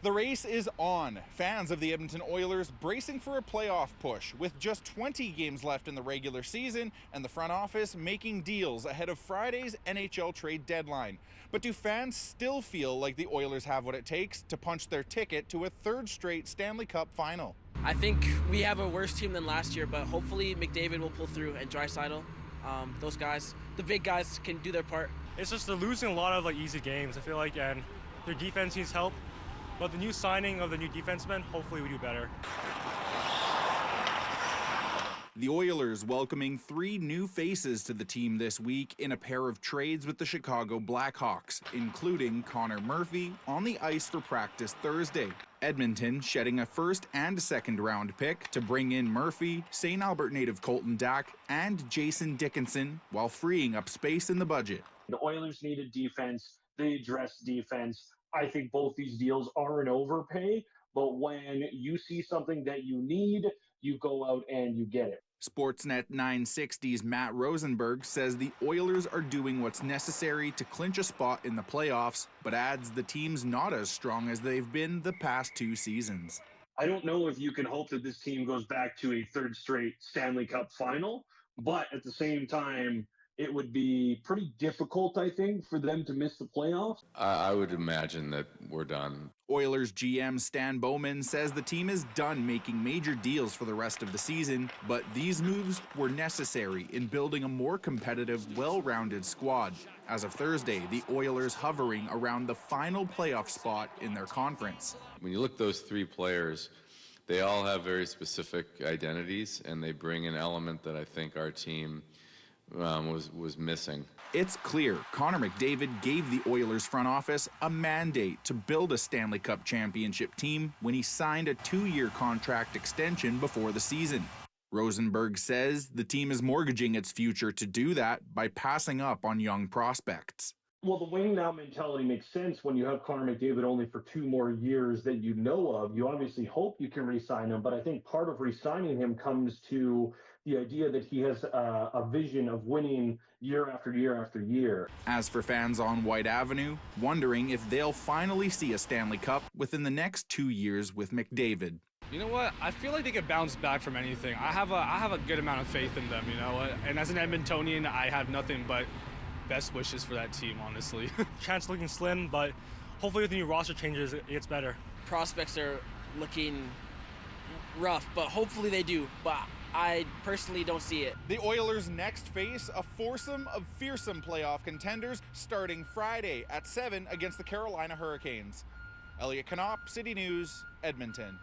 The race is on. Fans of the Edmonton Oilers bracing for a playoff push with just 20 games left in the regular season and the front office making deals ahead of Friday's NHL trade deadline. But do fans still feel like the Oilers have what it takes to punch their ticket to a third straight Stanley Cup final? I think we have a worse team than last year, but hopefully McDavid will pull through and Draisaitl. Those guys, the big guys, can do their part. It's just they're losing a lot of easy games, I feel like, and their defense needs help. But the new signing of the new defenseman, hopefully we do better. The Oilers welcoming 3 new faces to the team this week in a pair of trades with the Chicago Blackhawks, including Connor Murphy on the ice for practice Thursday. Edmonton shedding a first and second round pick to bring in Murphy, St. Albert native Colton Dack, and Jason Dickinson while freeing up space in the budget. The Oilers needed defense. They addressed defense. I think both these deals are an overpay, but when you see something that you need, you go out and you get it. Sportsnet 960's Matt Rosenberg says the Oilers are doing what's necessary to clinch a spot in the playoffs, but adds the team's not as strong as they've been the past 2 seasons. I don't know if you can hope that this team goes back to a third straight Stanley Cup final, but at the same time, it would be pretty difficult, I think, for them to miss the playoffs. I would imagine that we're done. Oilers GM Stan Bowman says the team is done making major deals for the rest of the season, but these moves were necessary in building a more competitive, well-rounded squad. As of Thursday, the Oilers hovering around the final playoff spot in their conference. When you look at those 3 players, they all have very specific identities, and they bring an element that I think our team was missing. It's clear Connor McDavid gave the Oilers front office a mandate to build a Stanley Cup championship team when he signed a 2-year contract extension before the season. Rosenberg says the team is mortgaging its future to do that by passing up on young prospects. Well, the winning now mentality makes sense when you have Connor McDavid only for 2 more years that you know of. You obviously hope you can re-sign him, but I think part of re-signing him comes to the idea that he has a vision of winning year after year after year. As for fans on White Avenue, wondering if they'll finally see a Stanley Cup within the next 2 years with McDavid. You know what? I feel like they could bounce back from anything. I have a good amount of faith in them, you know. And as an Edmontonian, I have nothing but best wishes for that team, honestly. Chance looking slim, but hopefully with the new roster changes, it gets better. Prospects are looking rough, but hopefully they do. But I personally don't see it. The Oilers next face a foursome of fearsome playoff contenders starting Friday at 7 against the Carolina Hurricanes. Elliott Knopp, City News, Edmonton.